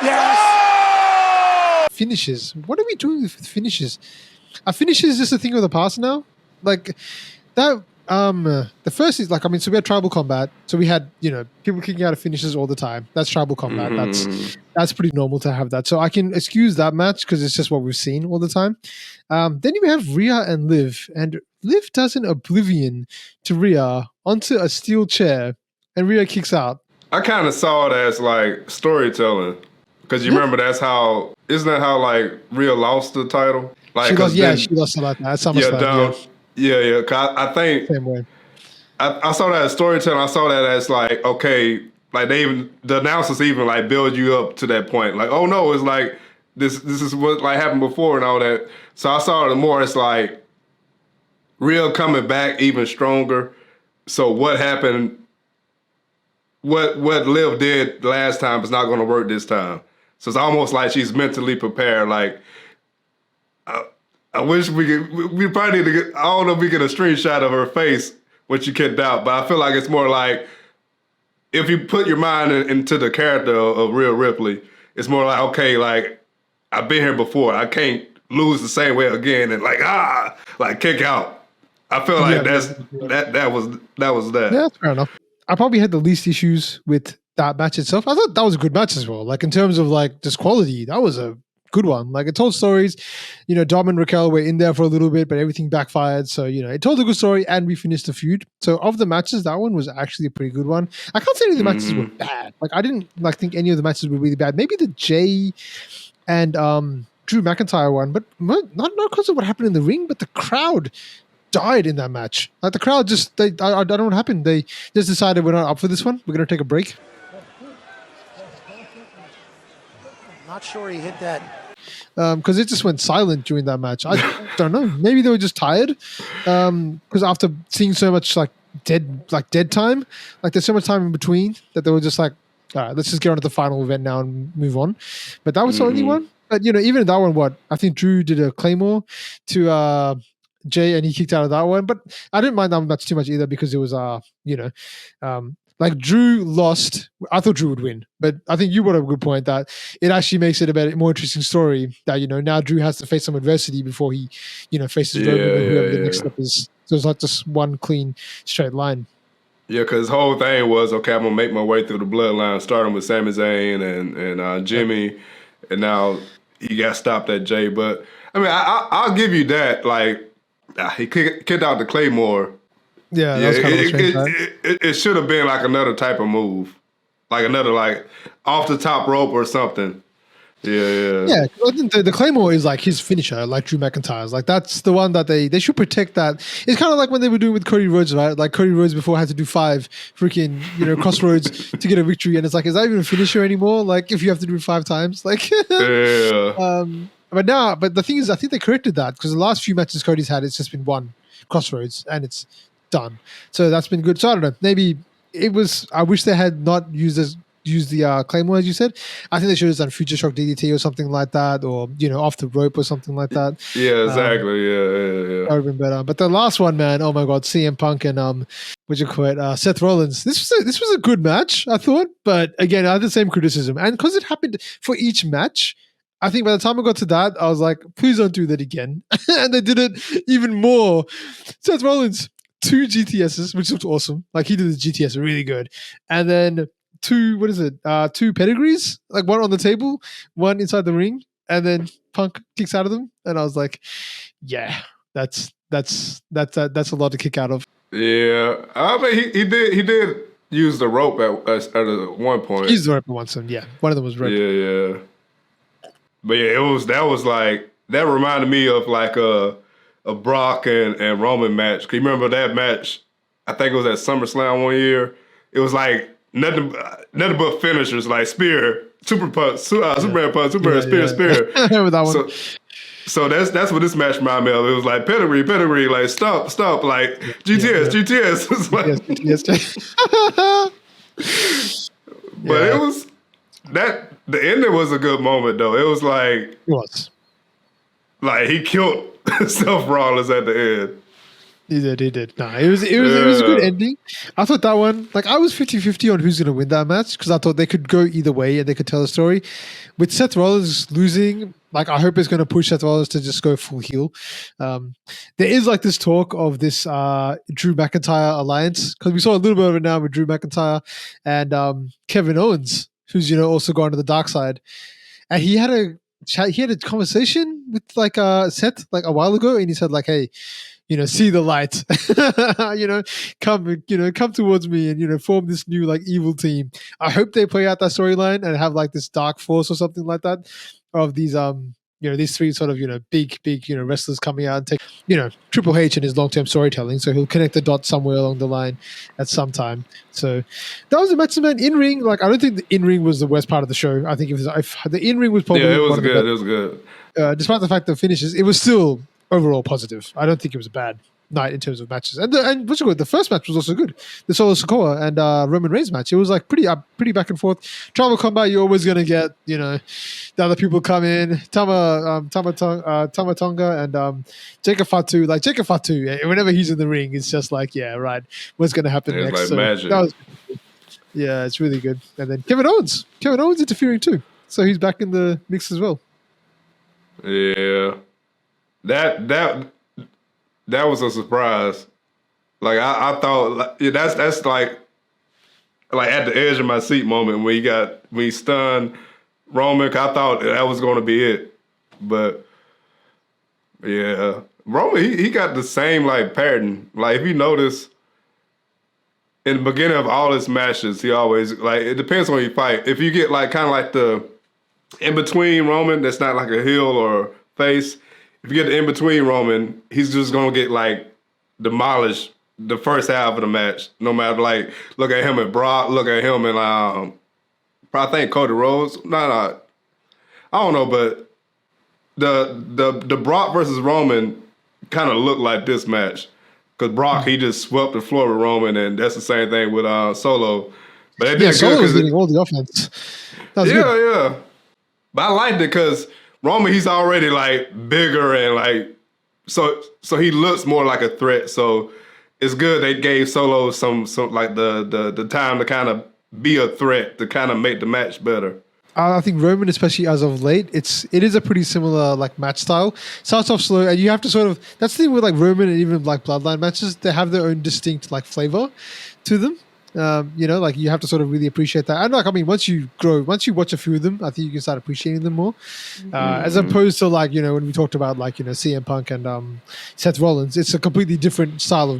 Yes. Finishes. What are we doing with finishes? Are finishes just a thing of the past now? Like that. The first is like, I mean, so we had tribal combat. So we had, people kicking out of finishes all the time. That's tribal combat. That's pretty normal to have that. So I can excuse that match because it's just what we've seen all the time. Then you have Rhea and Liv, and Liv does an oblivion to Rhea onto a steel chair, and Rhea kicks out. I kind of saw it as like storytelling because you remember isn't that how like Rhea lost the title? Like she lost it like that. That's Yeah. Cause I think same way. I saw that as storytelling. I saw that as like, okay, like the announcers even like build you up to that point. Like, oh no, it's like this is what like happened before and all that. So I saw it more as like Rhea coming back even stronger. So what happened? What Liv did last time is not going to work this time. So it's almost like she's mentally prepared. Like, I wish we probably need to get, I don't know if we get a screenshot of her face when she kicked out, but I feel like it's more like, if you put your mind into the character of Rhea Ripley, it's more like, okay, like, I've been here before. I can't lose the same way again and like kick out. I feel like that was that. Yeah, that's fair enough. I probably had the least issues with that match itself. I thought that was a good match as well. Like in terms of like just quality, that was a good one. Like it told stories. Dom and Raquel were in there for a little bit, but everything backfired. So it told a good story, and we finished the feud. So of the matches, that one was actually a pretty good one. I can't say any of the matches were bad. Like I didn't think any of the matches were really bad. Maybe the Jay and Drew McIntyre one, but not because of what happened in the ring, but the crowd died in that match. Like the crowd just, I don't know what happened. They just decided we're not up for this one. We're going to take a break. Not sure he hit that. Because it just went silent during that match. I don't know. Maybe they were just tired. Because after seeing so much dead time, like there's so much time in between that they were just like, all right, let's just get on to the final event now and move on. But that was the only one. But even in that one, I think Drew did a Claymore to Jay, and he kicked out of that one. But I didn't mind that match too much either because it was like Drew lost. I thought Drew would win, but I think you brought up a good point that it actually makes it a more interesting story that now Drew has to face some adversity before he faces Roman or whoever the next step is. So it's not just one clean straight line. Yeah, because his whole thing was, okay, I'm gonna make my way through the bloodline, starting with Sami Zayn and Jimmy, and now he got stopped at Jay. But I mean, I'll give you that. Like he kicked out the Claymore. Yeah, that was kind of strange, right? It should have been like another type of move, like another like off the top rope or something. Yeah. I think the Claymore is like his finisher, like Drew McIntyre's. Like that's the one that they should protect. That it's kind of like when they were doing with Cody Rhodes, right? Like Cody Rhodes before had to do 5 freaking crossroads to get a victory, and it's like, is that even a finisher anymore? Like if you have to do it 5 times, like yeah. But the thing is, I think they corrected that because the last few matches Cody's had, it's just been 1 crossroads and it's done. So that's been good. So I don't know. Maybe it was. I wish they had not used the Claymore, as you said. I think they should have done Future Shock DDT or something like that, or off the rope or something like that. Yeah, exactly. Yeah. That would have been better. But the last one, man, oh my god, CM Punk and Seth Rollins. This was a good match, I thought. But again, I had the same criticism, and because it happened for each match, I think by the time I got to that, I was like, please don't do that again. And they did it even more. Seth Rollins, 2 GTSs, which looked awesome. Like he did the GTS really good, and then 2 pedigrees, like 1 on the table, 1 inside the ring, and then Punk kicks out of them, and I was like, yeah, that's a lot to kick out of. Yeah, I mean he did use the rope at one point. He used the rope at once, and yeah, one of them was rope. Yeah. But yeah, that reminded me of like a Brock and Roman match. Can you remember that match? I think it was at SummerSlam one year. It was like nothing but finishers, like spear, Superman punch, spear. I remember that one. So that's what this match reminded me of. It was like pedigree, like stop, like GTS. It's like, GTS. But it was that the ending was a good moment though. It was like it was like he killed Seth Rollins at the end. He did. No, it was a good ending. I thought that one, like I was 50-50 on who's going to win that match because I thought they could go either way and they could tell a story. With Seth Rollins losing, like I hope it's going to push Seth Rollins to just go full heel. There is like this talk of this Drew McIntyre alliance because we saw a little bit of it now with Drew McIntyre and Kevin Owens, who's also gone to the dark side, and he had a conversation with like Seth like a while ago, and he said like, hey, see the light, come towards me and, form this new like evil team. I hope they play out that storyline and have like this dark force or something like that of these, these three sort of, big, wrestlers coming out and take, Triple H and his long-term storytelling. So he'll connect the dots somewhere along the line at some time. So that was a match, man. In ring, like, I don't think the in ring was the worst part of the show. I think the in ring was probably, it was good. It was good. Despite the fact that finishes, it was still overall positive. I don't think it was a bad night in terms of matches. And what's good? The first match was also good. The Solo Sikoa and Roman Reigns match. It was like pretty back and forth. Tribal combat. You're always gonna get the other people come in. Tama Tonga and Jacob Fatu. Like Jacob Fatu, whenever he's in the ring, it's just like right. What's gonna happen next? Like magic. Yeah, it's really good. And then Kevin Owens interfering too, so he's back in the mix as well. Yeah. That was a surprise. Like I thought, that's like at the edge of my seat moment when he stunned Roman. I thought that was going to be it, but yeah, Roman he got the same like pattern. Like if you notice, in the beginning of all his matches, he always like it depends on who you fight. If you get like kind of like the in between Roman, that's not like a heel or face. If you get the in-between Roman, he's just going to get, like, demolished the first half of the match. No matter, like, look at him and Brock, look at him and, I think Cody Rhodes. No. I don't know, but the Brock versus Roman kind of looked like this match. Because Brock, he just swept the floor with Roman, and that's the same thing with Solo. But it did Solo good was getting all the offense. Yeah. But I liked it because Roman, he's already like bigger and like so he looks more like a threat. So it's good they gave Solo some like the time to kind of be a threat to kind of make the match better. I think Roman, especially as of late, it is a pretty similar like match style. Starts off slow, and you have to sort of that's the thing with like Roman and even like Bloodline matches. They have their own distinct like flavor to them. Like you have to sort of really appreciate that. And like, I mean, once you watch a few of them, I think you can start appreciating them more. As opposed to like, when we talked about like, CM Punk and Seth Rollins, it's a completely different style of